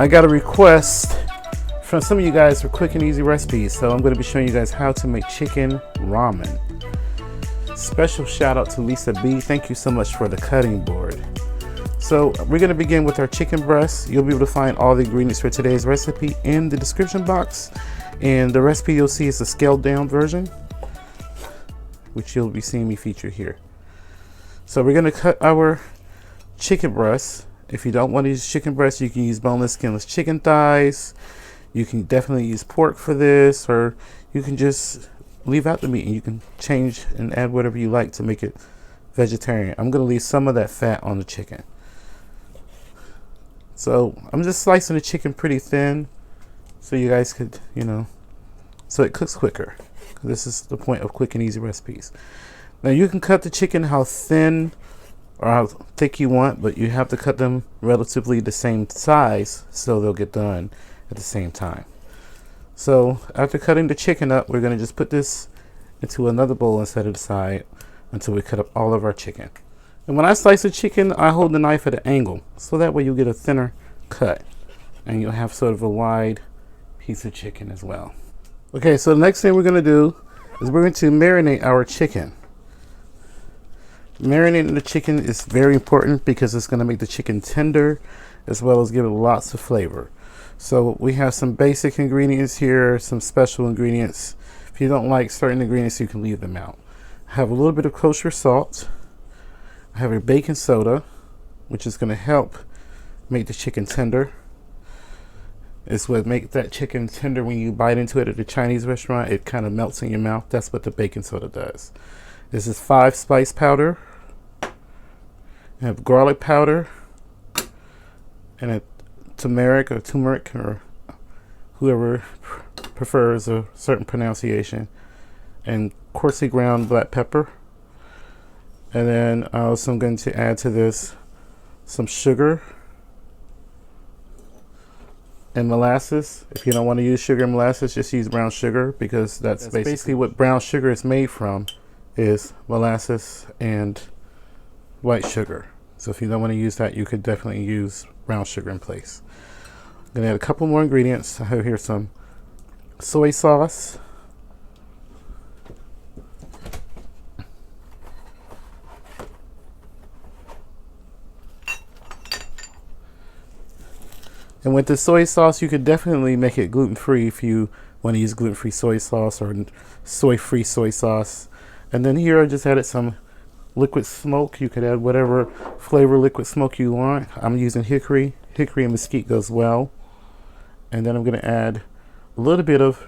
I got a request from some of you guys for quick and easy recipes, so I'm going to be showing you guys how to make chicken ramen. Special shout out to Lisa B. Thank you so much for the cutting board. So we're going to begin with our chicken breast. You'll be able to find all the ingredients for today's recipe in the description box, and the recipe you'll see is a scaled down version, which you'll be seeing me feature here. So we're going to cut our chicken breast. If you don't want to use chicken breast, you can use boneless, skinless chicken thighs. You can definitely use pork for this, or you can just leave out the meat and you can change and add whatever you like to make it vegetarian. I'm going to leave some of that fat on the chicken. So I'm just slicing the chicken pretty thin so you guys could, so it cooks quicker. This is the point of quick and easy recipes. Now you can cut the chicken how thin or how thick you want, but you have to cut them relatively the same size so they'll get done at the same time. So after cutting the chicken up, we're going to just put this into another bowl and set it aside until we cut up all of our chicken. And when I slice the chicken, I hold the knife at an angle, so that way you'll get a thinner cut and you'll have sort of a wide piece of chicken as well. Okay, so the next thing we're going to do is we're going to marinate our chicken. Marinating the chicken is very important because it's going to make the chicken tender as well as give it lots of flavor. So we have some basic ingredients here, some special ingredients. If you don't like certain ingredients, you can leave them out. I have a little bit of kosher salt. I have a baking soda, which is going to help make the chicken tender. It's what makes that chicken tender when you bite into it at a Chinese restaurant. It kind of melts in your mouth. That's what the baking soda does. This is 5 spice powder. I have garlic powder and a turmeric or whoever prefers a certain pronunciation, and coarsely ground black pepper. And then I also am going to add to this some sugar and molasses. If you don't want to use sugar and molasses, just use brown sugar, because that's basically what brown sugar is made from, is molasses and white sugar. So if you don't want to use that, you could definitely use brown sugar in place. I'm going to add a couple more ingredients. I have here some soy sauce, and with the soy sauce, you could definitely make it gluten-free if you want to use gluten-free soy sauce or soy-free soy sauce. And then here I just added some liquid smoke. You could add whatever flavor liquid smoke you want. I'm using hickory. Hickory and mesquite goes well. And then I'm going to add a little bit of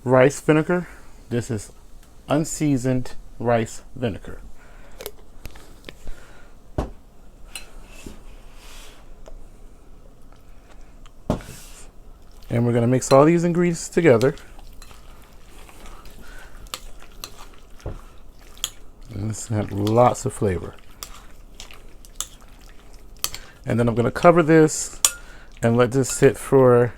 rice vinegar. This is unseasoned rice vinegar. And we're going to mix all these ingredients together. And this has lots of flavor. And then I'm going to cover this and let this sit for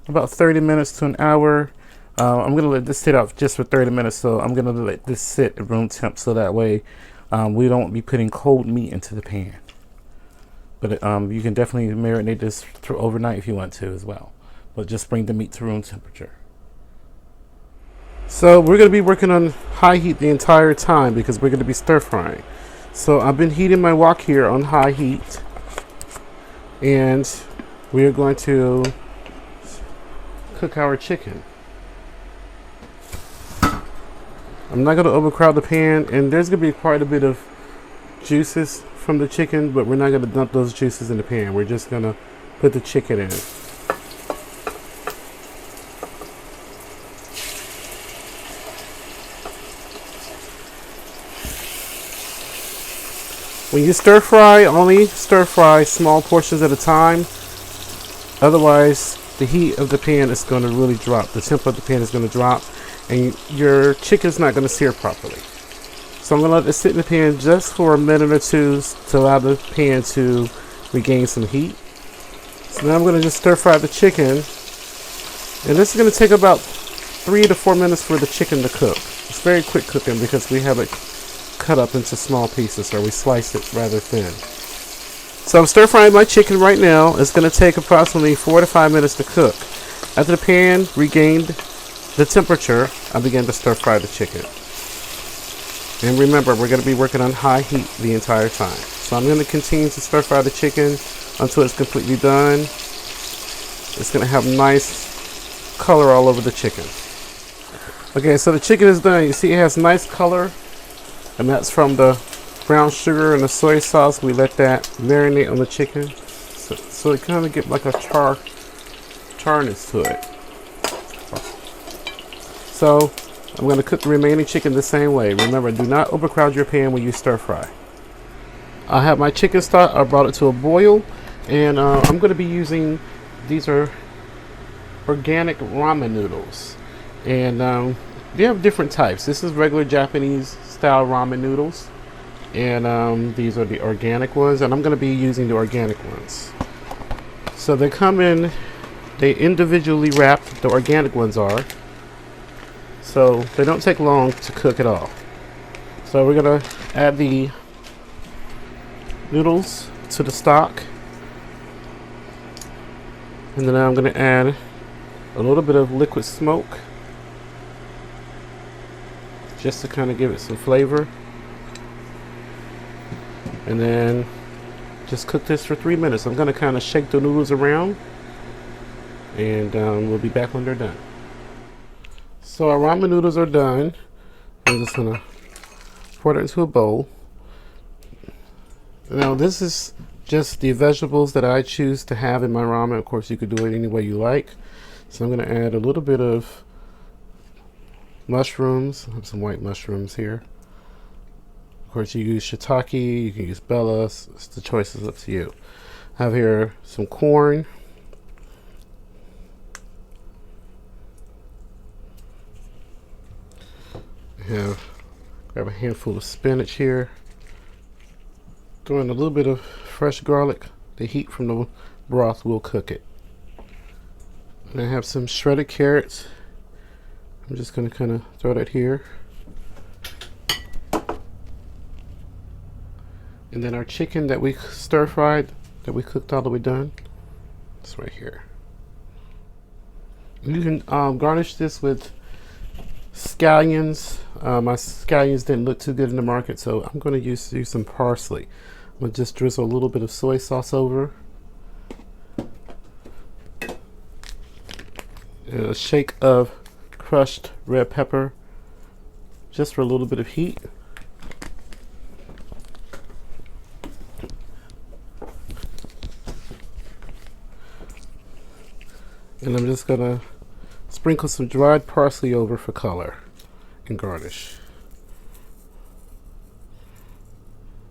about 30 minutes to an hour. I'm going to let this sit out just for 30 minutes, so I'm going to let this sit at room temp so that way we don't be putting cold meat into the pan. But you can definitely marinate this for overnight if you want to as well. But just bring the meat to room temperature. So we're going to be working on high heat the entire time because we're going to be stir frying. So I've been heating my wok here on high heat, and we are going to cook our chicken. I'm not going to overcrowd the pan, and there's going to be quite a bit of juices from the chicken, but we're not going to dump those juices in the pan. We're just going to put the chicken in. When you stir fry, only stir fry small portions at a time. Otherwise, the heat of the pan is going to really drop. The temp of the pan is going to drop, and your chicken's not going to sear properly. So I'm going to let this sit in the pan just for a minute or two to allow the pan to regain some heat. So now I'm going to just stir fry the chicken. And this is going to take about 3 to 4 minutes for the chicken to cook. It's very quick cooking because we have it cut up into small pieces, or we sliced it rather thin. So I'm stir frying my chicken right now. It's going to take approximately 4 to 5 minutes to cook. After the pan regained the temperature, I began to stir fry the chicken. And remember, we're going to be working on high heat the entire time. So I'm going to continue to stir fry the chicken until it's completely done. It's going to have nice color all over the chicken. Okay, so the chicken is done. You see it has nice color, and that's from the brown sugar and the soy sauce. We let that marinate on the chicken, so it kind of get like a charness to it. So I'm going to cook the remaining chicken the same way. Remember, do not overcrowd your pan when you stir fry. I have my chicken stock. I brought it to a boil, and I'm going to be using, these are organic ramen noodles, and they have different types. This is regular Japanese style ramen noodles, and these are the organic ones, and I'm going to be using the organic ones. So they come in, they individually wrapped, the organic ones are, so they don't take long to cook at all. So we're going to add the noodles to the stock, and then I'm going to add a little bit of liquid smoke just to kind of give it some flavor, and then just cook this for 3 minutes. I'm going to kind of shake the noodles around, and we'll be back when they're done. So our ramen noodles are done. I'm just going to pour it into a bowl. Now this is just the vegetables that I choose to have in my ramen. Of course, you could do it any way you like. So I'm going to add a little bit of mushrooms. I have some white mushrooms here. Of course, you use shiitake, you can use bellas. The choice is up to you. I have here some corn. Grab a handful of spinach here. Throw in a little bit of fresh garlic. The heat from the broth will cook it. And I have some shredded carrots. I'm just going to kind of throw that here. And then our chicken that we stir fried, that we cooked all the way done, it's right here. You can garnish this with scallions. My scallions didn't look too good in the market, so I'm going to use some parsley. I'm going to just drizzle a little bit of soy sauce over. And a shake of crushed red pepper, just for a little bit of heat. And I'm just going to sprinkle some dried parsley over for color and garnish.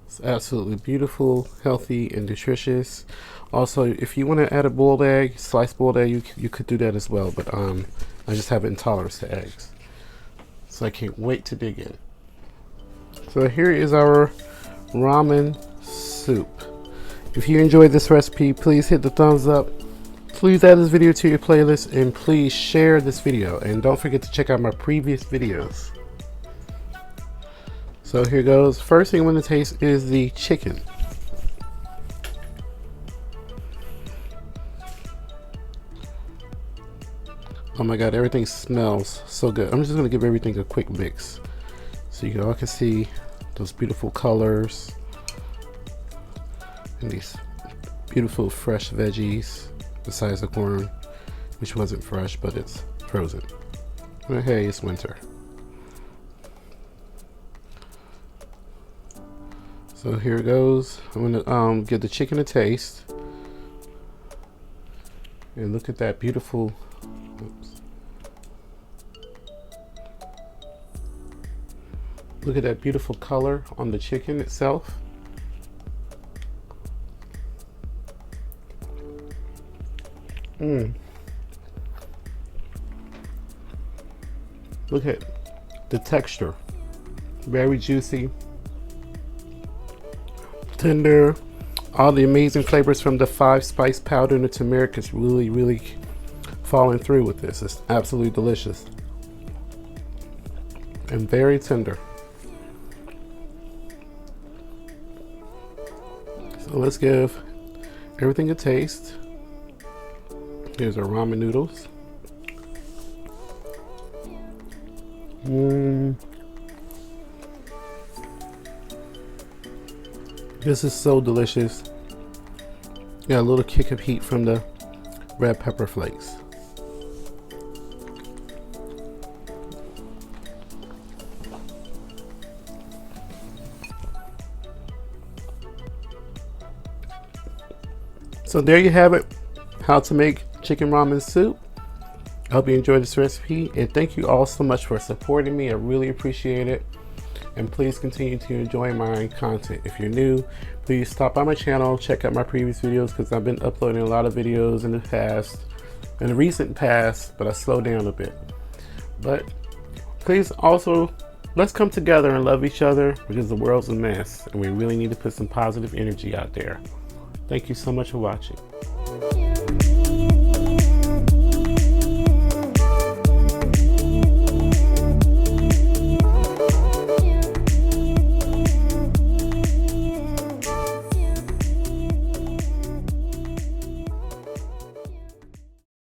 It's absolutely beautiful, healthy, and nutritious. Also, if you want to add a boiled egg, sliced boiled egg, you could do that as well, but I just have intolerance to eggs. So I can't wait to dig in. So here is our ramen soup. If you enjoyed this recipe, please hit the thumbs up. Please add this video to your playlist, and please share this video, and don't forget to check out my previous videos. So here goes. First thing I'm going to taste is the chicken. Oh my god, everything smells so good. I'm just going to give everything a quick mix so you all can see those beautiful colors and these beautiful fresh veggies. Besides the corn, which wasn't fresh, but it's frozen. But hey, it's winter. So here it goes. I'm gonna give the chicken a taste. And look at that beautiful, oops. Look at that beautiful color on the chicken itself. Look at the texture. Very juicy, tender. All the amazing flavors from the 5 spice powder and the turmeric is really falling through with this. It's absolutely delicious and very tender. So let's give everything a taste. Here's our ramen noodles. This is so delicious. Got a little kick of heat from the red pepper flakes. So there you have it, how to make chicken ramen soup. I hope you enjoyed this recipe, and thank you all so much for supporting me. I really appreciate it. And please continue to enjoy my content. If you're new, please stop by my channel, check out my previous videos, because I've been uploading a lot of videos in the recent past, but I slowed down a bit. But please also, let's come together and love each other, because the world's a mess and we really need to put some positive energy out there. Thank you so much for watching.